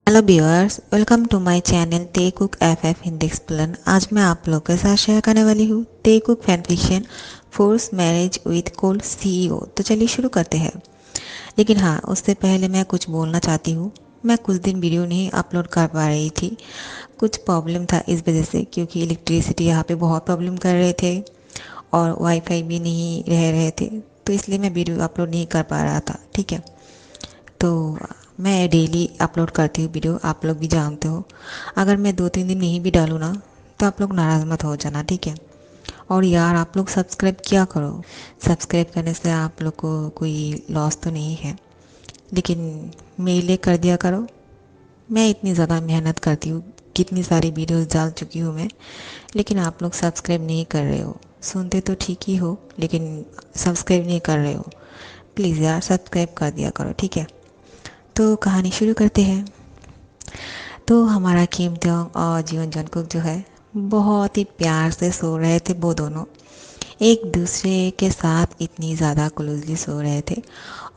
Hello viewers, welcome to my channel ते cook F Hindi explain. आज मैं आप लोगों के साथ शेयर करने वाली हूँ ते cook fan fiction force marriage with cold CEO. तो चलिए शुरू करते हैं। लेकिन हाँ, उससे पहले मैं कुछ बोलना चाहती हूँ। मैं कुछ दिन वीडियो नहीं अपलोड कर पा रही थी, कुछ प्रॉब्लम था इस वजह से, क्योंकि इलेक्ट्रिसिटी यहाँ पे बहुत प्रॉब्लम कर रहे थे और वाईफाई भी नहीं रह रहे थे, तो इसलिए मैं वीडियो अपलोड नहीं कर पा रहा था। ठीक है, तो मैं डेली अपलोड करती हूँ वीडियो, आप लोग भी जानते हो। अगर मैं 2-3 दिन नहीं भी डालूँ ना, तो आप लोग नाराज़ मत हो जाना, ठीक है। और यार, आप लोग सब्सक्राइब किया करो। सब्सक्राइब करने से आप लोग को कोई लॉस तो नहीं है, लेकिन मेरे लिए कर दिया करो। मैं इतनी ज़्यादा मेहनत करती हूँ, कितनी सारी वीडियोस डाल चुकी हूँ मैं, लेकिन आप लोग सब्सक्राइब नहीं कर रहे हो। सुनते तो ठीक ही हो, लेकिन सब्सक्राइब नहीं कर रहे हो। प्लीज़ यार, सब्सक्राइब कर दिया करो, ठीक है। तो कहानी शुरू करते हैं। तो हमारा किम त्योंग और जीवन जंगकुक जो है, बहुत ही प्यार से सो रहे थे। वो दोनों एक दूसरे के साथ इतनी ज़्यादा क्लोजली सो रहे थे,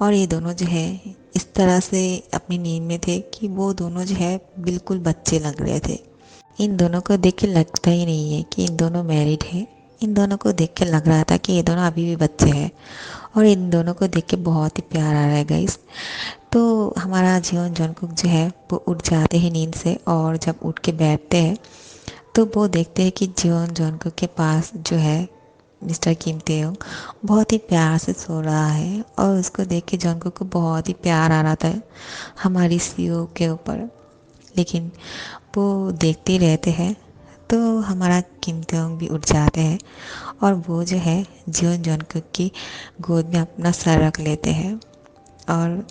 और ये दोनों जो है इस तरह से अपनी नींद में थे कि वो दोनों जो है बिल्कुल बच्चे लग रहे थे। इन दोनों को देख के लगता ही नहीं है कि इन दोनों मैरिड है। इन दोनों को देख के लग रहा था कि ये दोनों अभी भी बच्चे हैं, और इन दोनों को देख के बहुत ही प्यार आ रहा है गाइस। तो हमारा जीवन जंगकुक जो है वो उठ जाते हैं नींद से, और जब उठ के बैठते हैं तो वो देखते हैं कि जीवन जंगकुक के पास जो है मिस्टर किम तेयोंग बहुत ही प्यार से सो रहा है, और उसको देख के जंगकुक को बहुत ही प्यार आ रहा था हमारी सीईओ के ऊपर। लेकिन वो देखते ही रहते हैं। तो हमारा किम तेयोंग भी उठ जाते हैं, और वो जो है जीवन जंगकुक की गोद में अपना सर रख लेते हैं, और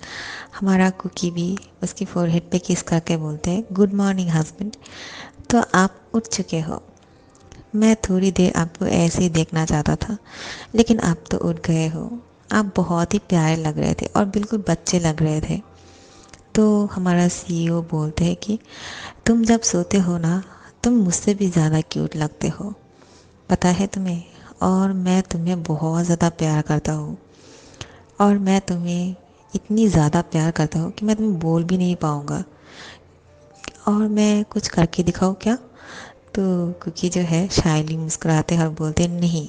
हमारा कुकी भी उसकी फोरहेड पे किस करके बोलते हैं, गुड मॉर्निंग हस्बैंड। तो आप उठ चुके हो। मैं थोड़ी देर आपको ऐसे ही देखना चाहता था, लेकिन आप तो उठ गए हो। आप बहुत ही प्यारे लग रहे थे और बिल्कुल बच्चे लग रहे थे। तो हमारा सीईओ बोलते हैं कि तुम जब सोते हो ना, तुम मुझसे भी ज़्यादा क्यूट लगते हो, पता है तुम्हें। और मैं तुम्हें बहुत ज़्यादा प्यार करता हूँ, और मैं तुम्हें इतनी ज़्यादा प्यार करता हूँ कि मैं तुम्हें बोल भी नहीं पाऊँगा। और मैं कुछ करके दिखाऊँ क्या? तो कुकी जो है शायली मुस्कुराते हैं और बोलते हैं, नहीं,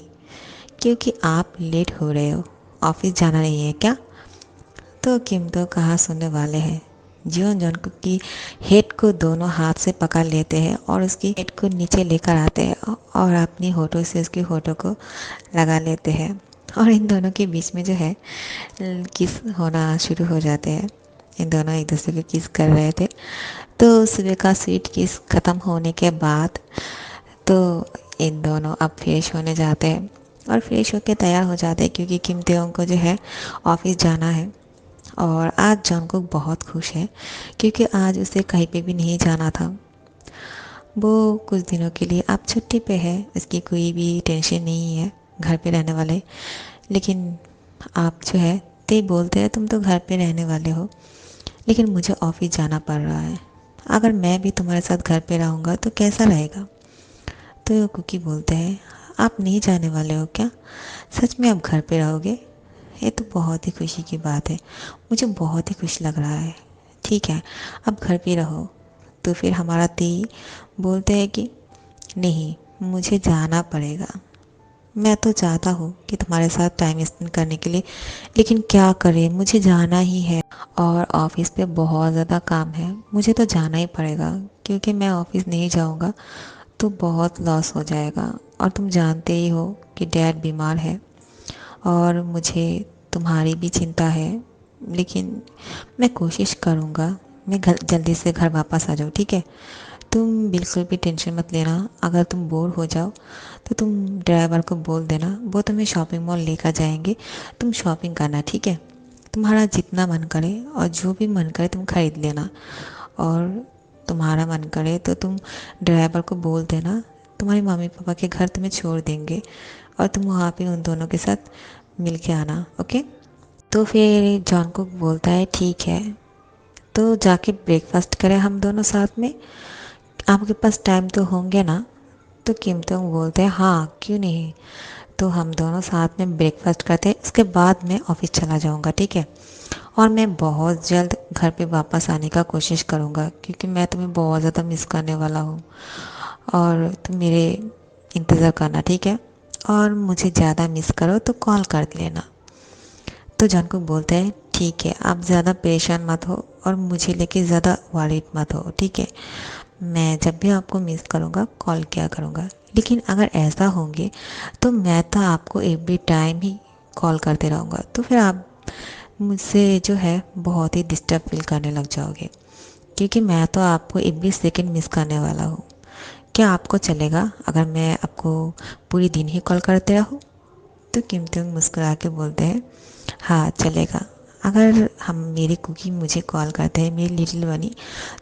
क्योंकि आप लेट हो रहे हो। ऑफिस जाना नहीं है क्या? तो किम तो कहाँ सुनने वाले हैं। जियोन जंगकुक की हेड को दोनों हाथ से पकड़ लेते हैं, और उसकी हेड को नीचे लेकर आते हैं, और अपनी होठों से उसकी होठों को लगा लेते हैं, और इन दोनों के बीच में जो है किस होना शुरू हो जाते हैं। इन दोनों एक दूसरे को किस कर रहे थे। तो सुबह का स्वीट किस ख़त्म होने के बाद तो इन दोनों अब फ्रेश होने जाते हैं, और फ्रेश होकर तैयार हो जाते हैं, क्योंकि किम तेयोंग को जो है ऑफिस जाना है। और आज जंगकुक बहुत खुश है, क्योंकि आज उसे कहीं पे भी नहीं जाना था। वो कुछ दिनों के लिए अब छुट्टी पे है, इसकी कोई भी टेंशन नहीं है, घर पे रहने वाले। लेकिन आप जो है ते बोलते हैं तुम तो घर पे रहने वाले हो, लेकिन मुझे ऑफिस जाना पड़ रहा है। अगर मैं भी तुम्हारे साथ घर पे रहूँगा तो कैसा रहेगा? तो कुकी बोलते हैं, आप नहीं जाने वाले हो क्या? सच में आप घर पे रहोगे? ये तो बहुत ही खुशी की बात है, मुझे बहुत ही खुश लग रहा है। ठीक है, अब घर पे रहो। तो फिर हमारा ती बोलते हैं कि नहीं, मुझे जाना पड़ेगा। मैं तो चाहता हूँ कि तुम्हारे साथ टाइम स्पेंड करने के लिए, लेकिन क्या करें, मुझे जाना ही है, और ऑफिस पे बहुत ज़्यादा काम है। मुझे तो जाना ही पड़ेगा, क्योंकि मैं ऑफिस नहीं जाऊँगा तो बहुत लॉस हो जाएगा। और तुम जानते ही हो कि डैड बीमार है, और मुझे तुम्हारी भी चिंता है। लेकिन मैं कोशिश करूँगा मैं घर जल्दी से घर वापस आ जाऊँ, ठीक है। तुम बिल्कुल भी टेंशन मत लेना। अगर तुम बोर हो जाओ तो तुम ड्राइवर को बोल देना, वो तुम्हें शॉपिंग मॉल लेकर जाएंगे। तुम शॉपिंग करना, ठीक है। तुम्हारा जितना मन करे और जो भी मन करे तुम खरीद लेना, और तुम्हारा मन करे तो तुम ड्राइवर को बोल देना तुम्हारे मम्मी पापा के घर तुम्हें छोड़ देंगे, और तुम वहाँ पे उन दोनों के साथ मिल के आना, ओके। तो फिर जॉनकुक बोलता है, ठीक है, तो जाके ब्रेकफास्ट करें हम दोनों साथ में। आपके पास टाइम तो होंगे ना? तो किम तोंग बोलते हैं, हाँ, क्यों नहीं। तो हम दोनों साथ में ब्रेकफास्ट करते हैं, उसके बाद मैं ऑफिस चला जाऊँगा, ठीक है। और मैं बहुत जल्द घर पे वापस आने का कोशिश करूँगा, क्योंकि मैं तुम्हें बहुत ज़्यादा मिस करने वाला हूँ। और तुम मेरे इंतज़ार करना, ठीक है? और मुझे ज़्यादा मिस करो तो कॉल कर लेना। तो जंगकुक बोलते हैं ठीक है, आप ज़्यादा परेशान मत हो और मुझे लेके ज़्यादा वरीड मत हो, ठीक है? मैं जब भी आपको मिस करूँगा कॉल किया करूँगा। लेकिन अगर ऐसा होंगे तो मैं तो आपको एवरी टाइम ही कॉल करते रहूँगा, तो फिर आप मुझसे जो है बहुत ही डिस्टर्ब फील करने लग जाओगे, क्योंकि मैं तो आपको एवरी सेकंड मिस करने वाला हूँ। क्या आपको चलेगा अगर मैं आपको पूरी दिन ही कॉल करते रहूँ? तो किम तुंग मुस्कुरा के बोलते हैं हाँ चलेगा। अगर हम मेरी कुकी मुझे कॉल करते हैं, मेरी लिटिल बनी,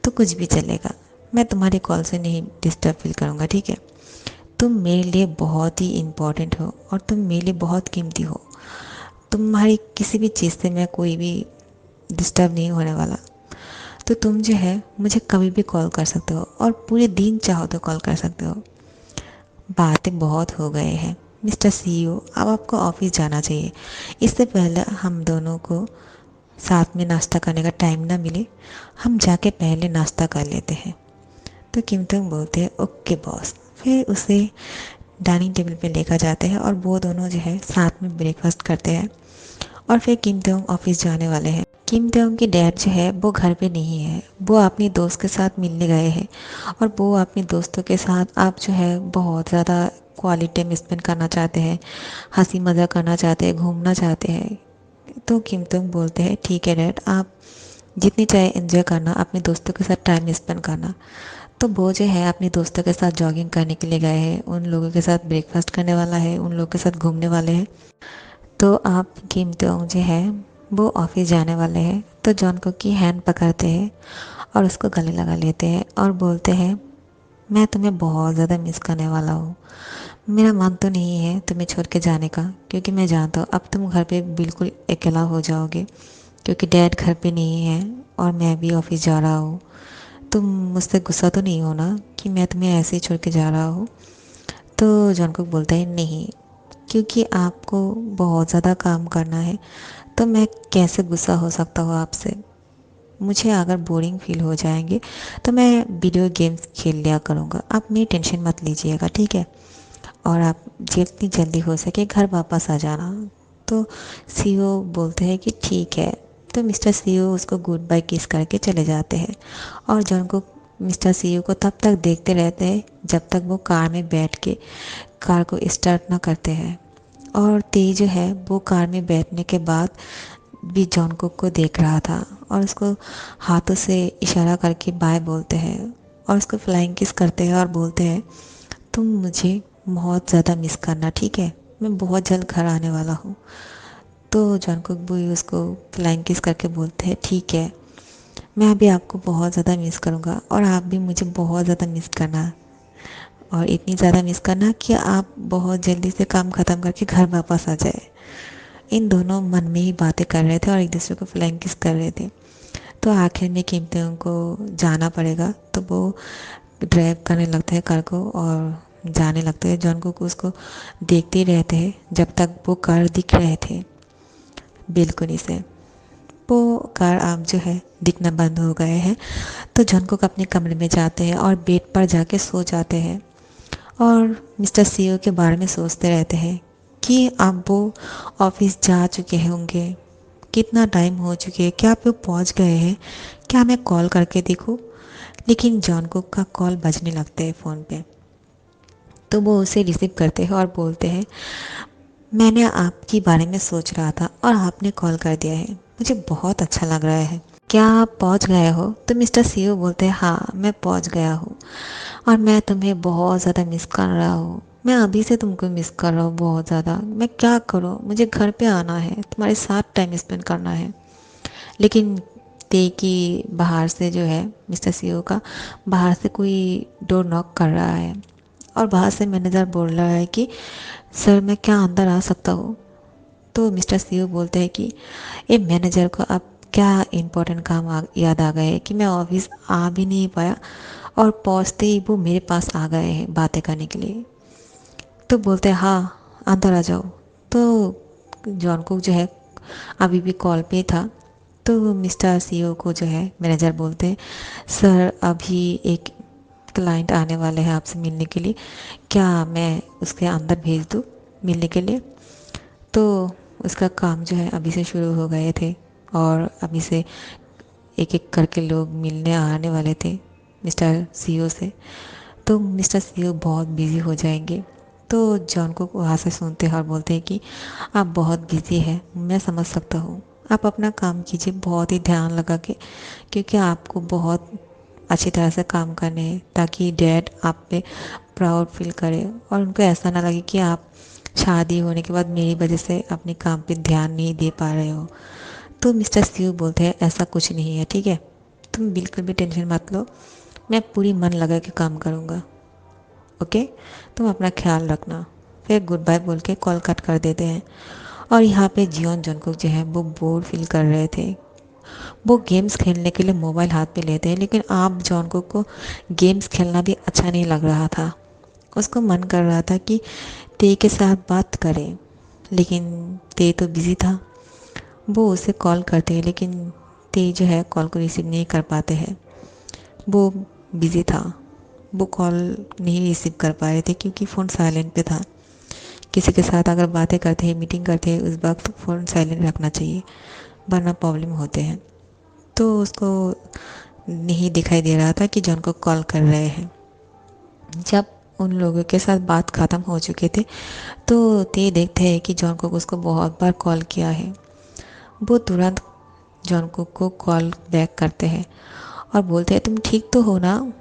तो कुछ भी चलेगा। मैं तुम्हारी कॉल से नहीं डिस्टर्ब फील करूँगा, ठीक है? तुम मेरे लिए बहुत ही इम्पोर्टेंट हो और तुम मेरे लिए बहुत कीमती हो। तुम्हारी किसी भी चीज़ से मैं कोई भी डिस्टर्ब नहीं होने वाला। तो तुम जो है मुझे कभी भी कॉल कर सकते हो और पूरे दिन चाहो तो कॉल कर सकते हो। बातें बहुत हो गए हैं मिस्टर सीईओ, अब आपको ऑफिस जाना चाहिए। इससे पहले हम दोनों को साथ में नाश्ता करने का टाइम ना मिले, हम जाके पहले नाश्ता कर लेते हैं। तो किम तुंग बोलते हैं ओके बॉस। फिर उसे डाइनिंग टेबल पे लेकर जाते हैं और वो दोनों जो है साथ में ब्रेकफास्ट करते हैं। और फिर किम तुंग ऑफिस जाने वाले हैं। किम तुंग की डैड जो है वो घर पे नहीं है, वो अपनी दोस्त के साथ मिलने गए हैं। और वो अपने दोस्तों के साथ आप जो है बहुत ज़्यादा क्वालिटी टाइम स्पेंड करना चाहते हैं, हंसी मज़ाक करना चाहते हैं, घूमना चाहते हैं। तो किम तुंग बोलते हैं ठीक है डैड, आप जितनी चाहे एंजॉय करना, अपने दोस्तों के साथ टाइम स्पेंड करना। तो वो जो है अपने दोस्तों के साथ जॉगिंग करने के लिए गए हैं, उन लोगों के साथ ब्रेकफास्ट करने वाला है, उन लोगों के साथ घूमने वाले हैं। तो आप किम तुंग जो है वो ऑफिस जाने वाले हैं। तो जॉनकुक की हैंड पकड़ते हैं और उसको गले लगा लेते हैं और बोलते हैं मैं तुम्हें बहुत ज़्यादा मिस करने वाला हूँ। मेरा मन तो नहीं है तुम्हें छोड़ के जाने का, क्योंकि मैं जानता हूँ अब तुम घर पे बिल्कुल अकेला हो जाओगे, क्योंकि डैड घर पे नहीं है और मैं भी ऑफिस जा रहा हूँ। तुम मुझसे गुस्सा तो नहीं हो ना कि मैं तुम्हें ऐसे ही छोड़ के जा रहा हूँ? तो जॉनकुक बोलता है नहीं, क्योंकि आपको बहुत ज़्यादा काम करना है, तो मैं कैसे गुस्सा हो सकता हूँ आपसे? मुझे अगर बोरिंग फील हो जाएंगे तो मैं वीडियो गेम्स खेल लिया करूँगा, आप मेरी टेंशन मत लीजिएगा, ठीक है? और आप जितनी जल्दी हो सके घर वापस आ जाना। तो सीईओ बोलते हैं कि ठीक है। तो मिस्टर सीईओ उसको गुड बाय किस करके चले जाते हैं और जॉन को मिस्टर सीईओ को तब तक देखते रहते हैं जब तक वो कार में बैठ के कार को स्टार्ट ना करते हैं। और तेज जो है वो कार में बैठने के बाद भी जॉन कुक को देख रहा था और उसको हाथों से इशारा करके बाय बोलते हैं और उसको फ्लाइंग किस करते हैं और बोलते हैं तुम मुझे बहुत ज़्यादा मिस करना, ठीक है? मैं बहुत जल्द घर आने वाला हूँ। तो जॉन कुक भी उसको फ्लाइंग किस करके बोलते हैं ठीक है, मैं अभी आपको बहुत ज़्यादा मिस करूँगा और आप भी मुझे बहुत ज़्यादा मिस करना, और इतनी ज़्यादा मिस करना कि आप बहुत जल्दी से काम ख़त्म करके घर वापस आ जाए। इन दोनों मन में ही बातें कर रहे थे और एक दूसरे को फ्लाइंग किस कर रहे थे। तो आखिर में कीमती उनको जाना पड़ेगा, तो वो ड्राइव करने लगते हैं कार को और जाने लगते हैं। जॉन को उसको देखते ही रहते हैं जब तक वो कार दिख रहे थे बिल्कुल से। वो कार अब जो है दिखना बंद हो गए हैं। तो जॉन को अपने कमरे में जाते हैं और बेड पर जाके सो जाते हैं और मिस्टर सीईओ के बारे में सोचते रहते हैं कि अब वो ऑफिस जा चुके होंगे, कितना टाइम हो चुके हैं, क्या आप लोग पहुँच गए हैं, क्या मैं कॉल करके देखूँ? लेकिन जॉन कुक का कॉल बजने लगते हैं फ़ोन पे। तो वो उसे रिसीव करते हैं और बोलते हैं मैंने आपके बारे में सोच रहा था और आपने कॉल कर दिया है, मुझे बहुत अच्छा लग रहा है। क्या आप पहुंच गए हो? तो मिस्टर सीईओ बोलते हैं हाँ मैं पहुंच गया हूँ और मैं तुम्हें बहुत ज़्यादा मिस कर रहा हूँ। मैं अभी से तुमको मिस कर रहा हूँ बहुत ज़्यादा। मैं क्या करूँ, मुझे घर पे आना है, तुम्हारे साथ टाइम स्पेंड करना है। लेकिन ते कि बाहर से जो है मिस्टर सीईओ का बाहर से कोई डोर नॉक कर रहा है और बाहर से मैनेजर बोल रहा है कि सर मैं क्या अंदर आ सकता हूँ? तो मिस्टर सीईओ बोलते हैं कि ये मैनेजर को अब क्या इम्पोर्टेंट काम याद आ गए कि मैं ऑफिस आ भी नहीं पाया और पहुँचते ही वो मेरे पास आ गए हैं बातें करने के लिए। तो बोलते हैं हाँ अंदर आ जाओ। तो जॉन कुक जो है अभी भी कॉल पे था। तो मिस्टर सीईओ को जो है मैनेजर बोलते हैं, सर अभी एक क्लाइंट आने वाले हैं आपसे मिलने के लिए, क्या मैं उसके अंदर भेज दूँ मिलने के लिए। तो उसका काम जो है अभी से शुरू हो गए थे और अभी से एक एक करके लोग मिलने आने वाले थे मिस्टर सीईओ से। तो मिस्टर सीईओ बहुत बिज़ी हो जाएंगे। तो जॉन को वहाँ से सुनते हैं और बोलते हैं कि आप बहुत बिज़ी हैं, मैं समझ सकता हूँ, आप अपना काम कीजिए बहुत ही ध्यान लगा के, क्योंकि आपको बहुत अच्छी तरह से काम करने हैं ताकि डैड आप पे प्राउड फील करे और उनको ऐसा ना लगे कि आप शादी होने के बाद मेरी वजह से अपने काम पे ध्यान नहीं दे पा रहे हो। तो मिस्टर सीईओ बोलते हैं ऐसा कुछ नहीं है, ठीक है, तुम बिल्कुल भी टेंशन मत लो, मैं पूरी मन लगा के काम करूँगा, ओके, तुम अपना ख्याल रखना। फिर गुड बाय बोल के कॉल कट कर देते हैं। और यहाँ पे जियोन जंगकुक जो है वो बोर फील कर रहे थे। वो गेम्स खेलने के लिए मोबाइल हाथ पे लेते हैं, लेकिन आप जॉनकुक को गेम्स खेलना भी अच्छा नहीं लग रहा था। उसको मन कर रहा था कि ते के साथ बात करे, लेकिन ते तो बिज़ी था। वो उसे कॉल करते हैं लेकिन ते जो है कॉल को रिसीव नहीं कर पाते हैं। वो बिज़ी था, वो कॉल नहीं रिसीव कर पा रहे थे क्योंकि फ़ोन साइलेंट पे था। किसी के साथ अगर बातें करते हैं, मीटिंग करते हैं, उस वक्त फ़ोन साइलेंट रखना चाहिए वरना प्रॉब्लम होते हैं। तो उसको नहीं दिखाई दे रहा था कि जॉन को कॉल कर रहे हैं। जब उन लोगों के साथ बात ख़त्म हो चुके थे तो ते देखते हैं कि जॉन कुक उसको बहुत बार कॉल किया है। वो तुरंत जॉन कुक को कॉल बैक करते हैं और बोलते हैं तुम ठीक तो हो ना,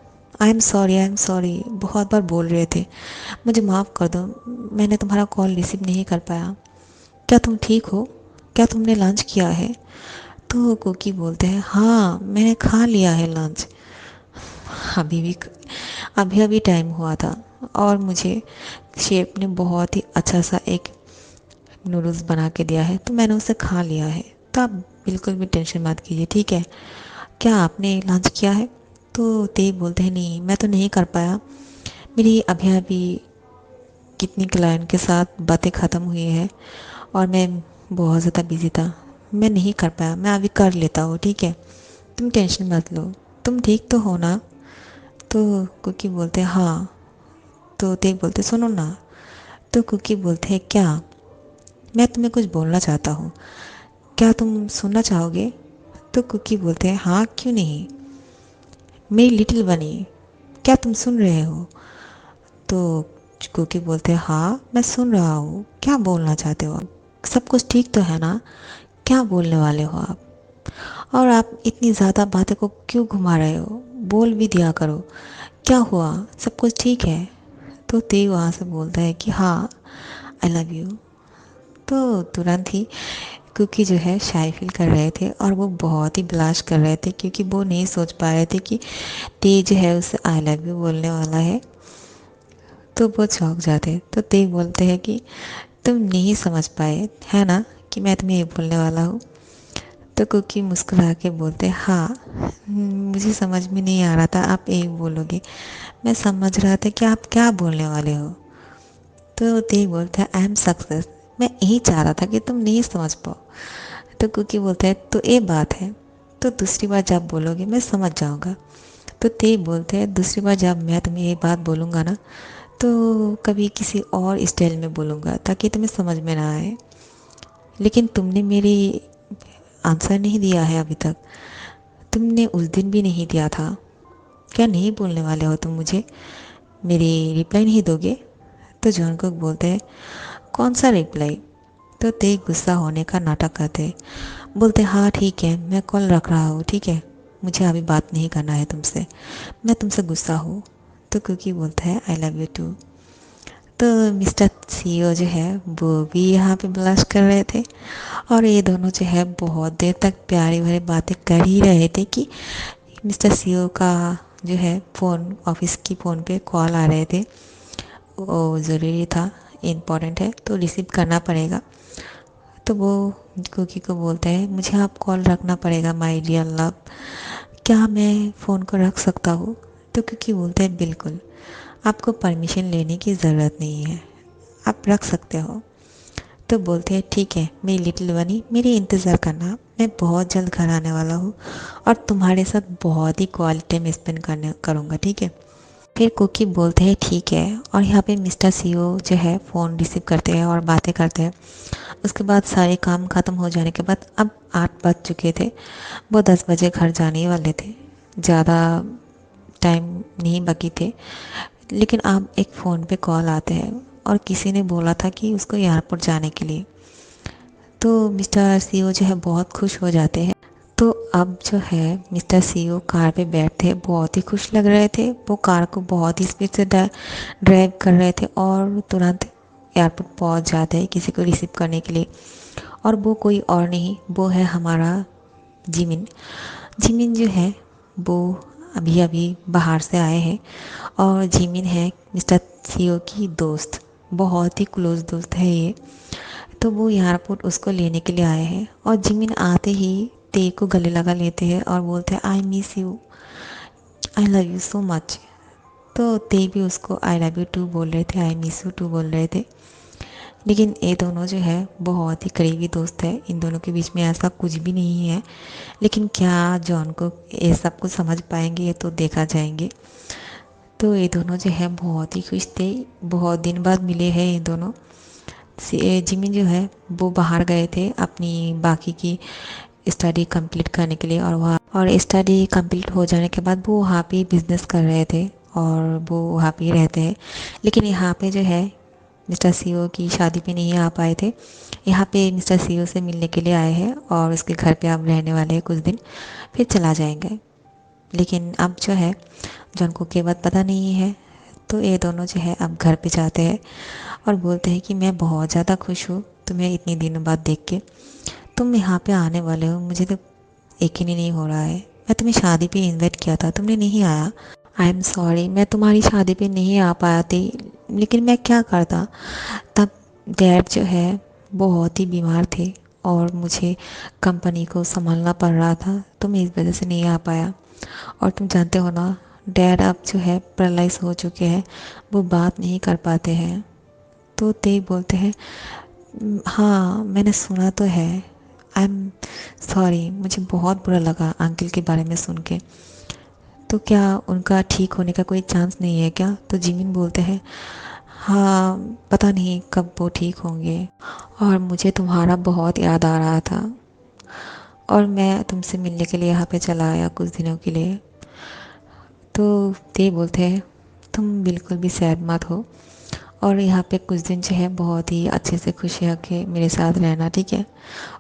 आई एम सॉरी, बहुत बार बोल रहे थे, मुझे माफ़ कर दो, मैंने तुम्हारा कॉल रिसीव नहीं कर पाया। क्या तुम ठीक हो, क्या तुमने लंच किया है। तो कुकी बोलते हैं हाँ मैंने खा लिया है लंच, अभी भी अभी अभी टाइम हुआ था और मुझे शेफ ने बहुत ही अच्छा सा एक नूडल्स बना के दिया है तो मैंने उसे खा लिया है। तो आप बिल्कुल भी टेंशन मत कीजिए, ठीक है, क्या आपने लंच किया है। तो ते बोलते हैं नहीं मैं तो नहीं कर पाया, मेरी अभी अभी कितनी क्लाइंट के साथ बातें ख़त्म हुई हैं और मैं बहुत ज़्यादा बिज़ी था, मैं नहीं कर पाया, मैं अभी कर लेता हूँ, ठीक है, तुम टेंशन मत लो, तुम ठीक तो हो ना। तो कुकी बोलते हैं हाँ। तो ते बोलते सुनो ना। तो कुकी बोलते हैं क्या, मैं तुम्हें कुछ बोलना चाहता हूँ, क्या तुम सुनना चाहोगे। तो कुकी बोलते हैं हाँ क्यों नहीं, मेरी लिटिल बनी, क्या तुम सुन रहे हो। तो कुकी बोलते हैं हाँ मैं सुन रहा हूँ, क्या बोलना चाहते हो आप, सब कुछ ठीक तो है ना, क्या बोलने वाले हो आप, और आप इतनी ज़्यादा बातें को क्यों घुमा रहे हो, बोल भी दिया करो, क्या हुआ, सब कुछ ठीक है। तो ते वहाँ से बोलता है कि हाँ आई लव यू। तो तुरंत ही क्योंकि जो है शाय फील कर रहे थे और वो बहुत ही ब्लाश कर रहे थे क्योंकि वो नहीं सोच पा रहे थे कि ते जो है उससे आई लव यू बोलने वाला है। तो वो चौंक जाते, तो ते बोलते हैं कि तुम नहीं समझ पाए है ना कि मैं तुम्हें ये बोलने वाला हूँ। तो कुकी मुस्कुरा के बोलते हाँ मुझे समझ में नहीं आ रहा था आप यही बोलोगे, मैं समझ रहा था कि आप क्या बोलने वाले हो। तो ते बोलता है आई एम सक्सेस, मैं यही चाह रहा था कि तुम नहीं समझ पाओ। तो कुकी बोलता है तो ये बात है, तो दूसरी बार जब बोलोगे मैं समझ जाऊंगा। तो ते बोलते हैं दूसरी बार जब मैं तुम्हें ये बात बोलूँगा ना तो कभी किसी और स्टाइल में बोलूँगा ताकि तुम्हें समझ में ना आए, लेकिन तुमने मेरी आंसर नहीं दिया है अभी तक, तुमने उस दिन भी नहीं दिया था, क्या नहीं बोलने वाले हो तुम मुझे, मेरी रिप्लाई नहीं दोगे। तो जॉनकुक बोलते हैं कौन सा रिप्लाई। तो ते गुस्सा होने का नाटक करते, बोलते हाँ ठीक है मैं कॉल रख रहा हूँ, ठीक है, मुझे अभी बात नहीं करना है तुमसे, मैं तुमसे गुस्सा हूँ। तो कुकी बोलता है आई लव यू टू। तो मिस्टर सीईओ जो है वो भी यहाँ पे ब्लश कर रहे थे और ये दोनों जो है बहुत देर तक प्यारी भरी बातें कर ही रहे थे कि मिस्टर सीईओ का जो है फ़ोन ऑफिस की फ़ोन पे कॉल आ रहे थे, वो ज़रूरी था, इम्पोर्टेंट है तो रिसीव करना पड़ेगा। तो वो कुकी को बोलते हैं मुझे आप कॉल रखना पड़ेगा माय डियर लव, क्या मैं फ़ोन को रख सकता हूँ। तो कुकी बोलते हैं बिल्कुल, आपको परमिशन लेने की ज़रूरत नहीं है, आप रख सकते हो। तो बोलते हैं ठीक है मेरी लिटिल बनी, मेरी इंतज़ार करना, मैं बहुत जल्द घर आने वाला हूँ और तुम्हारे साथ बहुत ही क्वालिटी टाइम स्पेंड करने करूँगा, ठीक है। फिर कुकी बोलते हैं ठीक है, और यहाँ पे मिस्टर सीओ जो है फ़ोन रिसीव करते हैं और बातें करते हैं। उसके बाद सारे काम ख़त्म हो जाने के बाद अब 8 बज चुके थे, वो 10 बजे घर जाने वाले थे, ज़्यादा टाइम नहीं बाकी थे। लेकिन अब एक फ़ोन पे कॉल आते हैं और किसी ने बोला था कि उसको एयरपोर्ट जाने के लिए। तो मिस्टर सीईओ जो है बहुत खुश हो जाते हैं। तो अब जो है मिस्टर सीईओ कार पे बैठे बहुत ही खुश लग रहे थे। वो कार को बहुत ही स्पीड से ड्राइव कर रहे थे और तुरंत एयरपोर्ट पहुंच जाते हैं किसी को रिसीव करने के लिए। और वो कोई और नहीं, वो है हमारा जिमिन। जिमिन जो है वो अभी अभी बाहर से आए हैं और जिमिन है मिस्टर सीईओ की दोस्त, बहुत ही क्लोज दोस्त है ये। तो वो एयरपोर्ट उसको लेने के लिए आए हैं और जिमिन आते ही ते को गले लगा लेते हैं और बोलते हैं I miss you, I love you so much. तो ते भी उसको आई लव यू टू बोल रहे थे, आई मिस यू टू बोल रहे थे। लेकिन ये दोनों जो है बहुत ही करीबी दोस्त है, इन दोनों के बीच में ऐसा कुछ भी नहीं है। लेकिन क्या जॉन को ये सब कुछ समझ पाएंगे ये तो देखा जाएंगे। तो ये दोनों जो है बहुत ही खुश थे, बहुत दिन बाद मिले हैं ये दोनों। जिमिन जो है वो बाहर गए थे अपनी बाकी की स्टडी कंप्लीट करने के लिए, और स्टडी कंप्लीट हो जाने के बाद वो वहाँ पे बिजनेस कर रहे थे और वो वहाँ पे रहते हैं। लेकिन यहाँ पे जो है मिस्टर सीईओ की शादी पे नहीं आ पाए थे, यहाँ पे मिस्टर सीईओ से मिलने के लिए आए हैं और उसके घर पे अब रहने वाले हैं कुछ दिन, फिर चला जाएंगे। लेकिन अब जो है जॉन को के बात पता नहीं है। तो ये दोनों जो है अब घर पे जाते हैं और बोलते हैं कि मैं बहुत ज़्यादा खुश हूँ तुम्हें इतनी दिनों बाद देख के, तुम यहाँ पे आने वाले हो, मुझे तो यकीन ही नहीं हो रहा है। मैं तुम्हें शादी पे इनवाइट किया था, तुमने नहीं आया। आई एम सॉरी, मैं तुम्हारी शादी पे नहीं आ पाया थी, लेकिन मैं क्या करता। तब डैड जो है बहुत ही बीमार थे और मुझे कंपनी को संभालना पड़ रहा था, तो मैं इस वजह से नहीं आ पाया। और तुम जानते हो ना डैड अब जो है पैरालाइज हो चुके हैं, वो बात नहीं कर पाते हैं। तो ते बोलते हैं हाँ मैंने सुना तो है, आई एम सॉरी, मुझे बहुत बुरा लगा अंकल के बारे में सुन के। तो क्या उनका ठीक होने का कोई चांस नहीं है क्या? तो जिमिन बोलते हैं हाँ पता नहीं कब वो ठीक होंगे, और मुझे तुम्हारा बहुत याद आ रहा था और मैं तुमसे मिलने के लिए यहाँ पे चला आया कुछ दिनों के लिए। तो ते बोलते हैं तुम बिल्कुल भी सैड मत हो और यहाँ पे कुछ दिन जो है बहुत ही अच्छे से खुश रह के मेरे साथ रहना, ठीक है।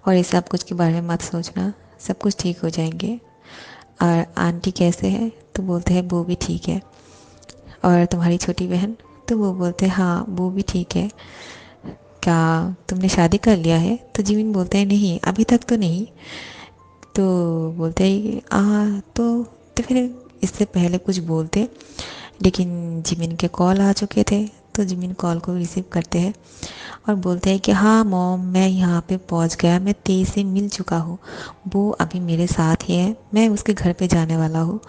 और ये सब कुछ के बारे में मत सोचना, सब कुछ ठीक हो जाएंगे। और आंटी कैसे है? तो बोलते हैं वो भी ठीक है। और तुम्हारी छोटी बहन? तो वो बोलते हैं हाँ वो भी ठीक है। क्या तुमने शादी कर लिया है? तो जिमिन बोलते हैं नहीं अभी तक तो नहीं। तो बोलते हैं तो फिर इससे पहले कुछ बोलते। लेकिन जिमिन के कॉल आ चुके थे, तो जिमिन कॉल को रिसीव करते हैं और बोलते हैं कि हाँ मॉम मैं यहाँ पे पहुँच गया, मैं तेई से मिल चुका हूँ, वो अभी मेरे साथ ही है, मैं उसके घर पे जाने वाला हूँ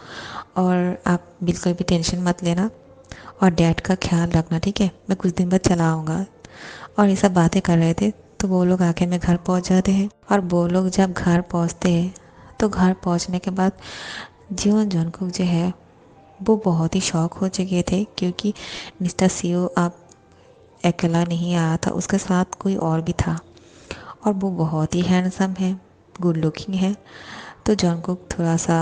और आप बिल्कुल भी टेंशन मत लेना और डैड का ख्याल रखना, ठीक है, मैं कुछ दिन बाद चला आऊँगा। और ये सब बातें कर रहे थे तो वो लोग आके में घर पहुँच जाते हैं। और वो लोग जब घर पहुँचते हैं तो घर पहुँचने के बाद जीवन जॉनकुक जो है वो बहुत ही शौक हो चुके थे, क्योंकि मिस्टर सीओ अब अकेला नहीं आया था, उसके साथ कोई और भी था और वो बहुत ही हैंडसम है, गुड लुकिंग है। तो जॉनकुक थोड़ा सा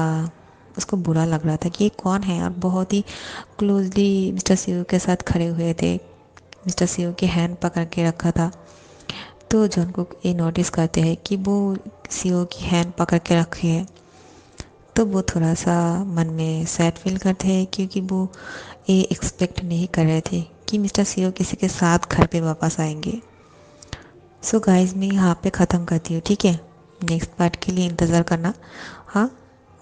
उसको बुरा लग रहा था कि ये कौन है, और बहुत ही क्लोजली मिस्टर सीओ के साथ खड़े हुए थे, मिस्टर सीओ की हैंड पकड़ के रखा था। तो जॉनकुक ये नोटिस करते हैं कि वो सीओ की हैंड पकड़ के रखे है। तो वो थोड़ा सा मन में सैड फील करते हैं, क्योंकि वो ये एक्सपेक्ट नहीं कर रहे थे कि मिस्टर सीओ किसी के साथ घर पे वापस आएंगे। सो गाइस मैं यहाँ पे ख़त्म करती हूँ, ठीक है। नेक्स्ट पार्ट के लिए इंतज़ार करना। हाँ,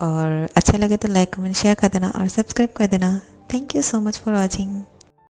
और अच्छा लगे तो लाइक कमेंट शेयर कर देना और सब्सक्राइब कर देना। Thank you so much for watching.